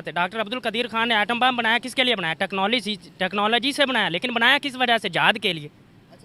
Doctor Abdul Qadeer Khan ने atom bomb बनाया, किसके लिए बनाया? टेक्नोलॉजी से बनाया, लेकिन बनाया किस वजह से? जहाद के लिए।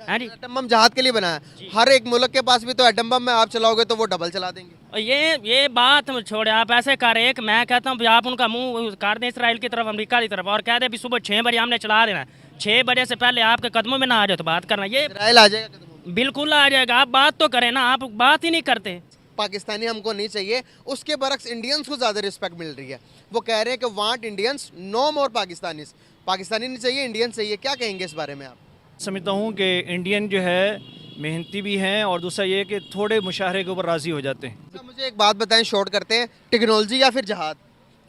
हाँ जी, एटम बम जहाज के लिए बनाया। हर एक मुल्क के पास भी तो एटम बम में आप चलाओगे तो वो डबल चला देंगे। और ये बात छोड़े, आप ऐसे कर एक, मैं कहता हूँ आप उनका मुंह कर दें इसराइल की तरफ, अमेरिका की तरफ, और कह दें भी सुबह 6 बजे हमने चला देना, 6 बजे से पहले आपके कदमों में ना आ जाए तो बात करना। ये इसराइल आ जाएगा कदमों में। बिल्कुल आ जाएगा। आप बात तो करें ना, आप बात ही नहीं करते। पाकिस्तानी हमको नहीं चाहिए, उसके बरक्स इंडियंस को ज़्यादा रिस्पेक्ट मिल रही है। वो कह रहे हैं कि वांट इंडियंस, नो मोर पाकिस्तानीज। पाकिस्तानी नहीं चाहिए, इंडियन चाहिए। क्या कहेंगे इस बारे में आप? समझता हूँ कि इंडियन जो है मेहनती भी हैं, और दूसरा ये कि थोड़े मुशाहरे के ऊपर राज़ी हो जाते हैं। अच्छा, मुझे एक बात बताएं, शॉर्ट करते हैं, टेक्नोलॉजी या फिर जहाद?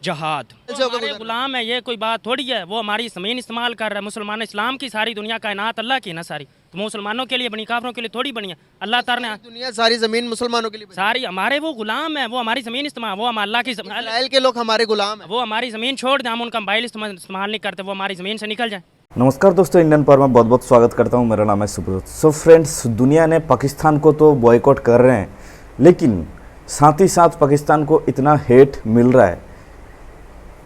जहाद हमारे गुलाम है, ये कोई बात थोड़ी है। वो हमारी ज़मीन इस्तेमाल कर रहा है। मुसलमान इस्लाम की सारी दुनिया कायनात अल्लाह की ना सारी, तो मुसलमानों के लिए बनी, काफिरों के लिए थोड़ी बनी है। अल्लाह ताला ने दुनिया सारी जमीन मुसलमानों के लिए बनी। सारी हमारे वो गुलाम है, वो हमारी ज़मीन इस्तेमाल, वो हम अल्लाह की इसराइल के लोग हमारे गुलाम हैं। वो हमारी ज़मीन छोड़ दें, हम उनका मोबाइल इस्तेमाल नहीं करते, वो हमारी ज़मीन से निकल जाए। नमस्कार दोस्तों, इंडियन पावर में बहुत बहुत स्वागत करता हूं। मेरा नाम है सुब्रत। सो फ्रेंड्स, दुनिया ने पाकिस्तान को तो बॉयकॉट कर रहे हैं, लेकिन साथ ही साथ पाकिस्तान को इतना हेट मिल रहा है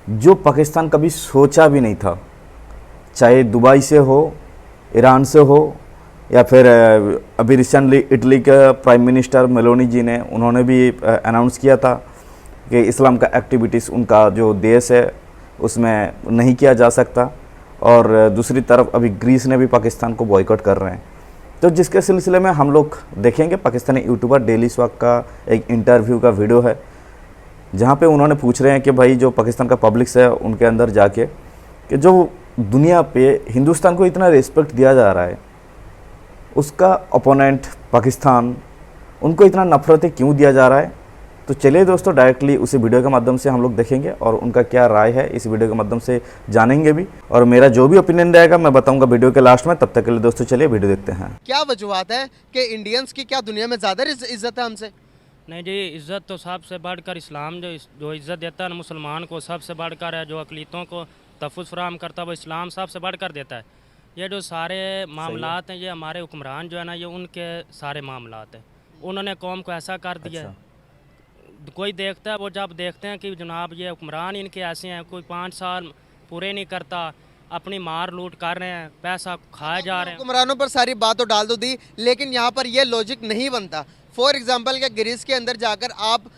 जो पाकिस्तान कभी सोचा भी नहीं था। चाहे दुबई से हो, ईरान से हो, या फिर अभी रिसेंटली इटली के प्राइम मिनिस्टर मेलोनी जी ने, उन्होंने भी अनाउंस किया था कि इस्लाम का एक्टिविटीज़ उनका जो देश है उसमें नहीं किया जा सकता। और दूसरी तरफ अभी ग्रीस ने भी पाकिस्तान को बॉयकॉट कर रहे हैं। तो जिसके सिलसिले में हम लोग देखेंगे, पाकिस्तानी यूट्यूबर डेली स्वाग का एक इंटरव्यू का वीडियो है, जहाँ पे उन्होंने पूछ रहे हैं कि भाई जो पाकिस्तान का पब्लिक्स है उनके अंदर जाके कि जो दुनिया पे हिंदुस्तान को इतना रिस्पेक्ट दिया जा रहा है, उसका ओपोनेंट पाकिस्तान, उनको इतना नफरतें क्यों दिया जा रहा है। तो चलिए दोस्तों, डायरेक्टली उसी वीडियो के माध्यम से हम लोग देखेंगे और उनका क्या राय है इस वीडियो के माध्यम से जानेंगे भी, और मेरा जो भी ओपिनियन रहेगा मैं बताऊंगा वीडियो के लास्ट में। तब तक के लिए दोस्तों चलिए वीडियो देखते हैं। क्या वजूहत है कि इंडियंस की क्या दुनिया में ज़्यादा इज्जत है हमसे? नहीं जी, इज़्ज़त तो सबसे बढ़कर इस्लाम जो इज़्ज़त देता है ना मुसलमान को, सबसे बढ़कर है। जो अक़लीतों को तहफ़्फ़ुज़ फराहम करता है वो इस्लाम सबसे बढ़कर देता है। ये जो सारे मामलात हैं, ये हमारे हुक्मरान जो है ना, ये उनके सारे मामलात हैं। उन्होंने कौम को ऐसा कर दिया है। कोई देखता है, वो जब देखते हैं कि जनाब ये हुक्मरान इनके ऐसे हैं, कोई 5 साल पूरे नहीं करता, अपनी मार लूट कर रहे हैं, पैसा खाए जा रहे हैं। हुक्मरानों पर सारी बात तो डाल दो दी, लेकिन यहाँ पर ये लॉजिक नहीं बनता। फॉर एग्जांपल, क्या ग्रीस के अंदर जाकर आप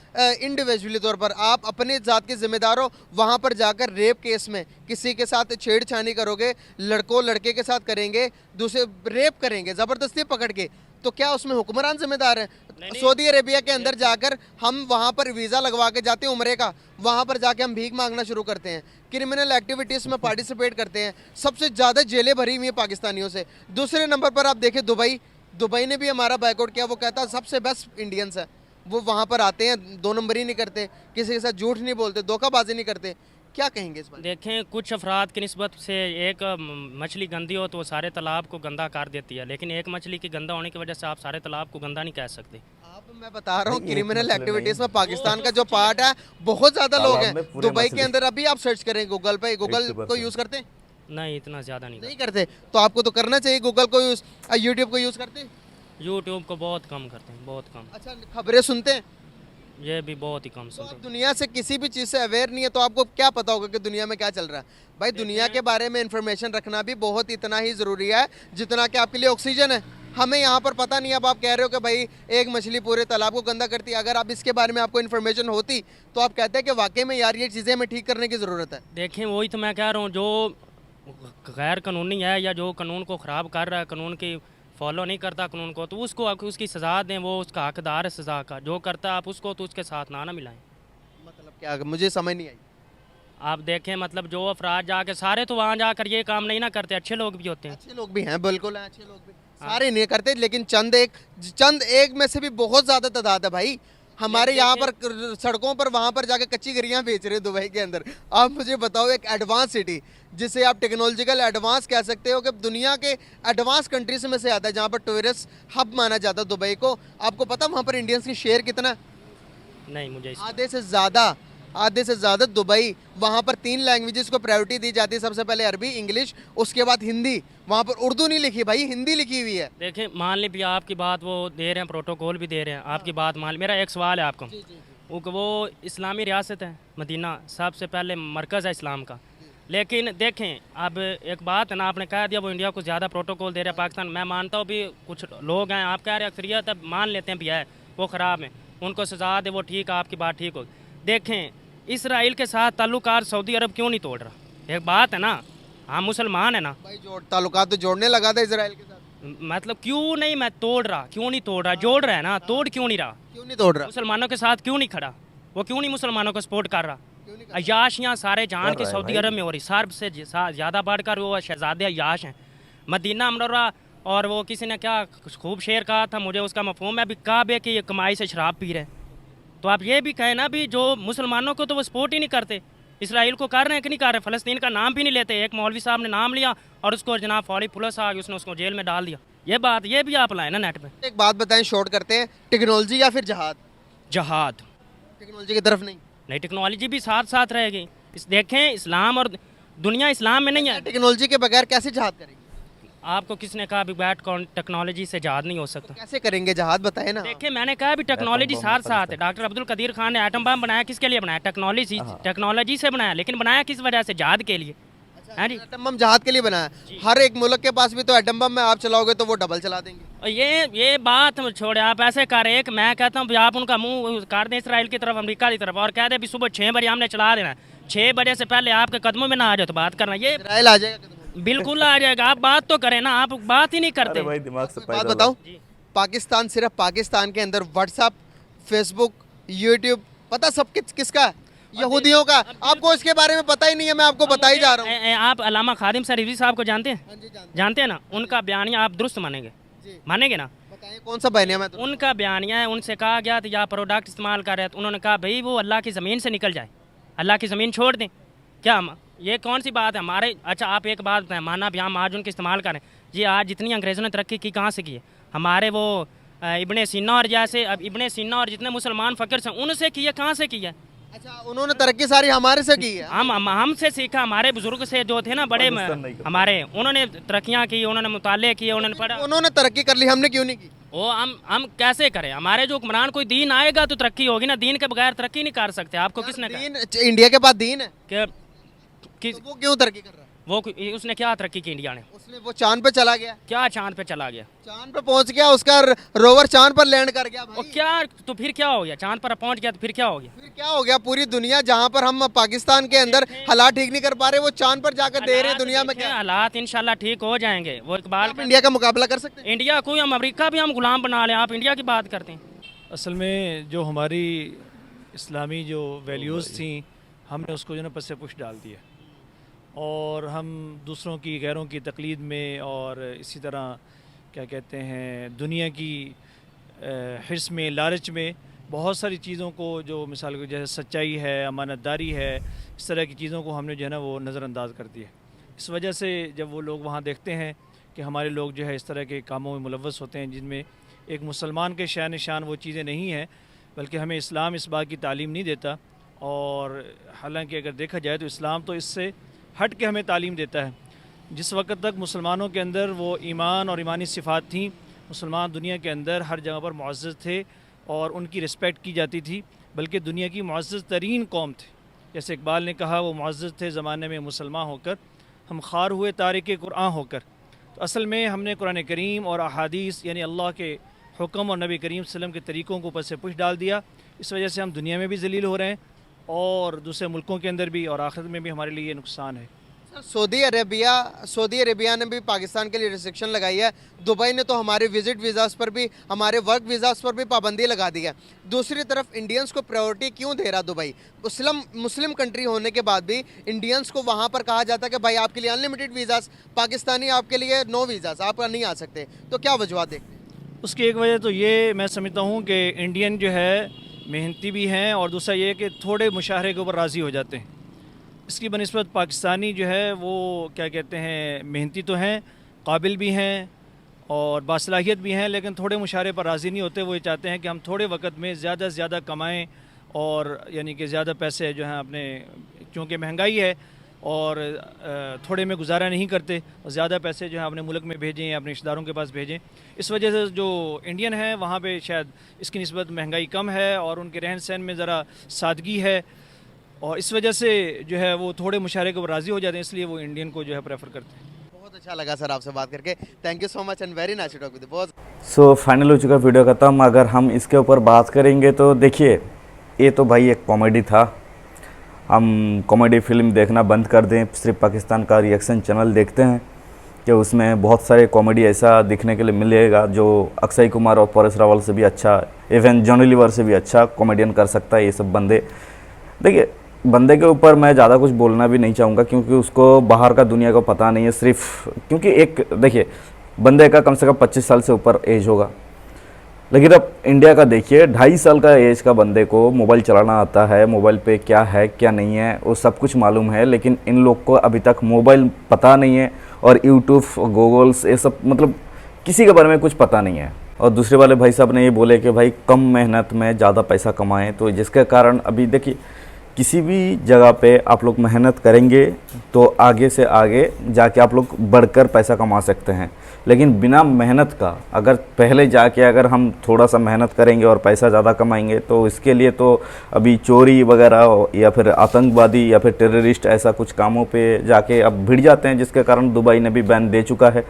इंडिविजुअली तौर पर आप अपने ज़ात के जिम्मेदार हो, वहाँ पर जाकर रेप केस में किसी के साथ छेड़छानी करोगे, लड़कों लड़के के साथ करेंगे, दूसरे रेप करेंगे ज़बरदस्ती पकड़ के, तो क्या उसमें हुक्मरान जिम्मेदार हैं? सऊदी अरेबिया के अंदर जाकर हम वहाँ पर वीज़ा लगवा के जाते हैं उम्रे का, वहाँ पर जाके हम भीख मांगना शुरू करते हैं, क्रिमिनल एक्टिविटीज़ में पार्टिसिपेट करते हैं, सबसे ज़्यादा जेलें भरी हुई हैं पाकिस्तानियों से। दूसरे नंबर पर आप देखें दुबई ने भी हमारा बायकॉट किया। वो कहता है सबसे बेस्ट इंडियंस है, वो वहाँ पर आते हैं, 2 नंबरी नहीं करते, किसी के साथ झूठ नहीं बोलते, धोखाबाजी नहीं करते। क्या कहेंगे इस बार? देखें, कुछ अफराद की निस्बत से एक मछली गंदी हो तो वो सारे तालाब को गंदा कर देती है, लेकिन एक मछली की गंदा होने की वजह से आप सारे तालाब को गंदा नहीं कह सकते। मैं बता रहा हूँ, क्रिमिनल एक्टिविटीज में पाकिस्तान का जो पार्ट है, बहुत ज्यादा लोग हैं दुबई के अंदर। अभी आप सर्च करें गूगल पे, गूगल को यूज करते हैं? नहीं, इतना ज़्यादा नहीं करते। तो आपको तो करना चाहिए गूगल को यूज। यूट्यूब को यूज करते हैं? यूट्यूब को बहुत कम करते हैं, बहुत कम। अच्छा, खबरें सुनते हैं? ये भी बहुत ही कम तो सुनते आप हैं। दुनिया से किसी भी चीज़ से अवेयर नहीं है, तो आपको क्या पता होगा कि दुनिया में क्या चल रहा है? भाई, दुनिया के बारे में इंफॉर्मेशन रखना भी बहुत इतना ही ज़रूरी है जितना कि आपके लिए ऑक्सीजन है। हमें यहाँ पर पता नहीं। अब आप कह रहे हो कि भाई एक मछली पूरे तालाब को गंदा करती है। अगर आप इसके बारे में आपको इन्फॉर्मेशन होती तो आप कहते हैं कि वाकई में यार ये चीज़ें हमें ठीक करने की ज़रूरत है। देखें, वही तो मैं कह रहा हूँ, जो गैर कानूनी है या जो कानून को ख़राब कर रहा है, कानून की फॉलो नहीं करता कानून को, तो उसको आप उसकी सज़ा दें। वो उसका हकदार है सज़ा का। जो करता है आप उसको, तो उसके साथ ना मिलाएं। मतलब क्या? मुझे समझ नहीं आई। आप देखें, मतलब जो अफराद जाके, सारे तो वहाँ जाकर ये काम नहीं ना करते, अच्छे लोग भी होते हैं। अच्छे लोग भी हैं, बिल्कुल हैं, अच्छे लोग भी। सारे नहीं करते, लेकिन चंद एक में से भी बहुत ज़्यादा तादाद है भाई। हमारे यहाँ पर सड़कों पर वहाँ पर जाके कच्ची गरियाँ बेच रहे हैं दुबई के अंदर। आप मुझे बताओ, एक एडवांस सिटी जिसे आप टेक्नोलॉजिकल एडवांस कह सकते हो, कि दुनिया के एडवांस कंट्रीज में से आता है, जहाँ पर टूरिस्ट हब माना जाता है दुबई को। आपको पता वहाँ पर इंडियंस की शेयर कितना? नहीं, मुझे आधे से ज़्यादा दुबई। वहाँ पर 3 लैंग्वेजेस को प्रायोरिटी दी जाती है, सबसे पहले अरबी, इंग्लिश, उसके बाद हिंदी। वहाँ पर उर्दू नहीं लिखी भाई, हिंदी लिखी हुई है। देखें, मान ली भी आपकी बात वो दे रहे हैं, प्रोटोकॉल भी दे रहे हैं, आपकी बात मान। मेरा एक सवाल है आपको, वो इस्लामी रियासत है मदीना, सबसे पहले मरकज़ है इस्लाम का। लेकिन देखें अब एक बात है ना, आपने कह दिया वो इंडिया को ज़्यादा प्रोटोकॉल दे रहा है पाकिस्तान। मैं मानता हूँ भी कुछ लोग हैं, आप कह रहे हैं अक्सरियत, अब मान लेते हैं भी है वो ख़राब है, उनको सजा दे, वो ठीक है, आपकी बात ठीक हो। देखें इसराइल के साथ ताल्लुकात सऊदी अरब क्यों नहीं तोड़ रहा? एक बात है ना, हम मुसलमान है ना भाई ताल्लुकात तो जोड़ने लगा था इसराइल के साथ, मतलब क्यों नहीं मैं तोड़ रहा, क्यों नहीं तोड़ रहा? जोड़ रहा है ना, तोड़ क्यों नहीं रहा? क्यों नहीं तोड़ रहा? मुसलमानों के साथ क्यों नहीं खड़ा? वो क्यों नहीं मुसलमानों को सपोर्ट कर रहा? क्यों नहीं अयाशियाँ सारे जान कर के रहा है सऊदी भाई। अरब में हो रही, सर्ब से ज़्यादा बढ़कर वो शहजादे अयाश हैं मदीना मनौरा। और वो किसी ने क्या खूब शेर कहा था, मुझे उसका मफहूम है अभी, काबे की ये कमाई से शराब पी रहे हैं। तो आप ये भी कहें ना भी जो मुसलमानों को तो वो सपोर्ट ही नहीं करते, इसराइल को कर रहे हैं कि नहीं कर रहे? फ़लस्तीन का नाम भी नहीं लेते। एक मौलवी साहब ने नाम लिया और उसको जनाब फौरी पुलिस आ गई, उसने उसको जेल में डाल दिया। ये बात ये भी आप लाए ना नेट पे। एक बात बताएं, शॉर्ट करते हैं, टेक्नोलॉजी या फिर जहाद? जहाद टेक्नोलॉजी की तरफ नहीं। नहीं, टेक्नोलॉजी भी साथ साथ रहेगी। देखें इस्लाम और दुनिया इस्लाम में नहीं है। टेक्नोलॉजी के बगैर कैसे जहाद करेंगे? आपको किसने कहा अभी बैट टेक्नोलॉजी से जहाद नहीं हो सकता? कैसे करेंगे जहाद, बताए ना। देखिए मैंने कहा अभी टेक्नोलॉजी बम साथ साथ है। डॉक्टर अब्दुल कदीर खान ने एटम बम बनाया, किसके लिए बनाया? टेक्नोलॉजी से बनाया, लेकिन बनाया किस वजह से? जहाद के लिए। हाँ जी। एटम बम जहाद के लिए बनाया। हर एक मुल्क के पास भी तो एटम बम में आप चलाओगे तो वो डबल चला देंगे। और ये बात छोड़े, आप ऐसे कर एक, मैं कहता हूँ आप उनका मुंह कर दें इसराइल की तरफ, अमेरिका की तरफ, और कह दें भी सुबह 6 बजे हमने चला देना, 6 बजे से पहले आपके कदमों में ना आ जाए तो बात करना। ये इसराइल आ जाएगा कदमों में। बिल्कुल आ जाएगा। आप बात तो करें ना, आप बात ही नहीं करते। अरे भाई दिमाग से बात पैदा बताऊं, जी। पाकिस्तान, सिर्फ पाकिस्तान के अंदर व्हाट्सएप, फेसबुक, यूट्यूब, पता सब किसका है? यहूदियों का। आपको इसके बारे में पता ही नहीं है, मैं आपको बता ही जा रहा हूँ। आप अल्लामा खादिम सर रिजवी साहब को जानते हैं? जानते हैं ना? उनका बयानिया आप दुरुस्त मानेंगे? मानेंगे ना? बताएं कौन सा बयानिया? मैं तो उनका बयानिया है, उनसे कहा गया था या प्रोडक्ट इस्तेमाल कर रहे हैं, तो उन्होंने कहा भाई वो अल्लाह की ज़मीन से निकल जाए, अल्लाह की ज़मीन छोड़ दें। क्या ये कौन सी बात है हमारे? अच्छा आप एक बात बताएं, माना भी हम आज उनके इस्तेमाल करें, ये आज जितनी अंग्रेज़ों ने तरक्की की कहाँ से की है? हमारे वो इब्ने सीना और जैसे, अब इब्ने सीना और जितने मुसलमान फ़कीर हैं उनसे की है, कहाँ से की है? अच्छा, उन्होंने तरक्की सारी हमारे से की है। हमसे सीखा, हमारे बुजुर्ग से जो थे ना बड़े पाकिस्तान नहीं करता। हमारे, उन्होंने तरक्कियाँ की, उन्होंने मुताले किए, उन्होंने पढ़ा। उन्होंने तरक्की कर ली, हमने क्यों नहीं की? वो हम कैसे करें? हमारे जो हुक्मरान, कोई दीन आएगा तो तरक्की होगी ना, दीन के बगैर तरक्की नहीं कर सकते। आपको किसने कहा दीन, इंडिया के पास दीन है, कि तो वो क्यों तरक्की कर रहा है? वो उसने क्या तरक्की की इंडिया ने? उसने वो चांद पे चला गया, क्या चांद पे चला गया? चांद पे पहुंच गया, उसका रोवर चांद पर लैंड कर गया। वो भाई क्या, तो फिर क्या हो गया? चांद पर पहुंच गया तो फिर क्या हो गया? फिर क्या हो गया? पूरी दुनिया, जहां पर हम पाकिस्तान के अंदर हालात ठीक नहीं कर पा रहे, वो चांद पर जाकर दे रहे हैं। दुनिया में क्या हालात इंशाल्लाह ठीक हो जाएंगे। वो इकबाल आप इंडिया का मुकाबला कर सकते हैं? इंडिया कोई, हम अमेरिका भी हम गुलाम बना लें, आप इंडिया की बात करते हैं। असल में जो हमारी इस्लामी जो वैल्यूज़ थी, हमने उसको जो है ना पस पुश डाल दिया, और हम दूसरों की, गैरों की तकलीद में और इसी तरह क्या कहते हैं दुनिया की हिर्स में, लालच में बहुत सारी चीज़ों को, जो मिसाल को जैसे सच्चाई है, अमानतदारी है, इस तरह की चीज़ों को हमने जो है ना वो नज़रअंदाज कर दिया। इस वजह से जब वो लोग वहाँ देखते हैं कि हमारे लोग जो है इस तरह के कामों में मुलव्वस होते हैं जिनमें एक मुसलमान के शान निशान वो चीज़ें नहीं हैं, बल्कि हमें इस्लाम इस बात की तालीम नहीं देता, और हालांकि अगर देखा जाए तो इस्लाम तो इससे हट के हमें तालीम देता है। जिस वक्त तक मुसलमानों के अंदर वो ईमान और ईमानी सिफ़ात थी, मुसलमान दुनिया के अंदर हर जगह पर मुअज़्ज़ज़ थे और उनकी रिस्पेक्ट की जाती थी, बल्कि दुनिया की मुअज़्ज़ज़ तरीन कौम थे। जैसे इकबाल ने कहा, वो मुअज़्ज़ज़ थे ज़माने में मुसलमान होकर, हम ख़ार हुए तारिक कुरान होकर। तो असल में हमने कुरान करीम और अहादीस यानी अल्लाह के हुक्म और नबी करीम सल्लल्लाहु अलैहि वसल्लम के तरीक़ों को ऊपर से पुश डाल दिया। इस वजह से हम दुनिया में भी ज़लील हो रहे हैं और दूसरे मुल्कों के अंदर भी, और आखिरत में भी हमारे लिए नुकसान है। सऊदी अरेबिया ने भी पाकिस्तान के लिए रिस्ट्रिक्शन लगाई है। दुबई ने तो हमारे विजिट वीज़ास पर भी, हमारे वर्क वीज़ास पर भी पाबंदी लगा दी है। दूसरी तरफ इंडियंस को प्रायोरिटी क्यों दे रहा दुबई? मुस्लिम कंट्री होने के बाद भी इंडियंस को वहाँ पर कहा जाता है कि भाई आपके लिए अनलिमिटेड वीज़ास, पाकिस्तानी आपके लिए नो वीज़ास, आप नहीं आ सकते। तो क्या वजूहत देखते हैं? उसकी एक वजह तो ये मैं समझता हूँ कि इंडियन जो है मेहनती भी हैं, और दूसरा ये कि थोड़े मुशाहरे के ऊपर राज़ी हो जाते हैं। इसकी बनिस्बत पाकिस्तानी जो है वो क्या कहते हैं मेहनती तो हैं, काबिल भी हैं और बासलाहियत भी हैं, लेकिन थोड़े मुशाहरे पर राज़ी नहीं होते। वो ये चाहते हैं कि हम थोड़े वक्त में ज़्यादा से ज़्यादा कमाएँ, और यानी कि ज़्यादा पैसे जो हैं अपने, क्योंकि महंगाई है और थोड़े में गुजारा नहीं करते, ज़्यादा पैसे जो है अपने मुल्क में भेजें या अपने रिश्तेदारों के पास भेजें। इस वजह से जो इंडियन है वहाँ पे शायद इसकी निस्बत महंगाई कम है और उनके रहन सहन में ज़रा सादगी है, और इस वजह से जो है वो थोड़े मुशायरे के ऊपर राज़ी हो जाते हैं, इसलिए वो इंडियन को जो है प्रेफर करते हैं। बहुत अच्छा लगा सर आपसे बात करके, thank you so much and very nice to talk with you. बहुत सो फाइनल हो चुका वीडियो खत्म। अगर हम इसके ऊपर बात करेंगे तो देखिए, ये तो भाई एक कॉमेडी था। हम कॉमेडी फिल्म देखना बंद कर दें, सिर्फ पाकिस्तान का रिएक्शन चैनल देखते हैं कि उसमें बहुत सारे कॉमेडी ऐसा दिखने के लिए मिलेगा जो अक्षय कुमार और परेश रावल से भी अच्छा, इवन जॉनी लीवर से भी अच्छा कॉमेडियन कर सकता है ये सब बंदे। देखिए, बंदे के ऊपर मैं ज़्यादा कुछ बोलना भी नहीं चाहूँगा क्योंकि उसको बाहर का दुनिया को पता नहीं है। सिर्फ क्योंकि एक देखिए, बंदे का कम से कम 25 साल से ऊपर एज होगा, लेकिन अब इंडिया का देखिए 2.5 साल का एज का बंदे को मोबाइल चलाना आता है, मोबाइल पे क्या है क्या नहीं है वो सब कुछ मालूम है, लेकिन इन लोग को अभी तक मोबाइल पता नहीं है और यूट्यूब, गूगल्स ये सब मतलब किसी के बारे में कुछ पता नहीं है। और दूसरे वाले भाई साहब ने ये बोले कि भाई कम मेहनत में ज़्यादा पैसा कमाएं, तो जिसके कारण अभी देखिए किसी भी जगह पे आप लोग मेहनत करेंगे तो आगे से आगे जाके आप लोग बढ़कर पैसा कमा सकते हैं, लेकिन बिना मेहनत का अगर पहले जाके अगर हम थोड़ा सा मेहनत करेंगे और पैसा ज़्यादा कमाएंगे तो इसके लिए तो अभी चोरी वगैरह या फिर आतंकवादी या फिर टेररिस्ट ऐसा कुछ कामों पे जाके अब भिड़ जाते हैं, जिसके कारण दुबई ने भी बैन दे चुका है।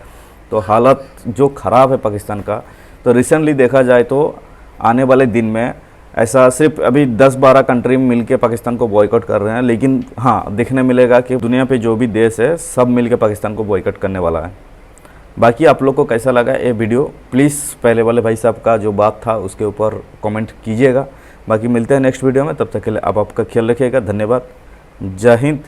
तो हालत जो ख़राब है पाकिस्तान का, तो रिसेंटली देखा जाए तो आने वाले दिन में ऐसा सिर्फ अभी 10-12 कंट्री मिल के पाकिस्तान को बॉयकॉट कर रहे हैं, लेकिन हाँ देखने मिलेगा कि दुनिया पे जो भी देश है सब मिल के पाकिस्तान को बॉयकॉट करने वाला है। बाकी आप लोग को कैसा लगा ये वीडियो, प्लीज़ पहले वाले भाई साहब का जो बात था उसके ऊपर कमेंट कीजिएगा। बाकी मिलते हैं नेक्स्ट वीडियो में, तब तक के लिए आप आपका ख्याल रखिएगा। धन्यवाद, जय हिंद।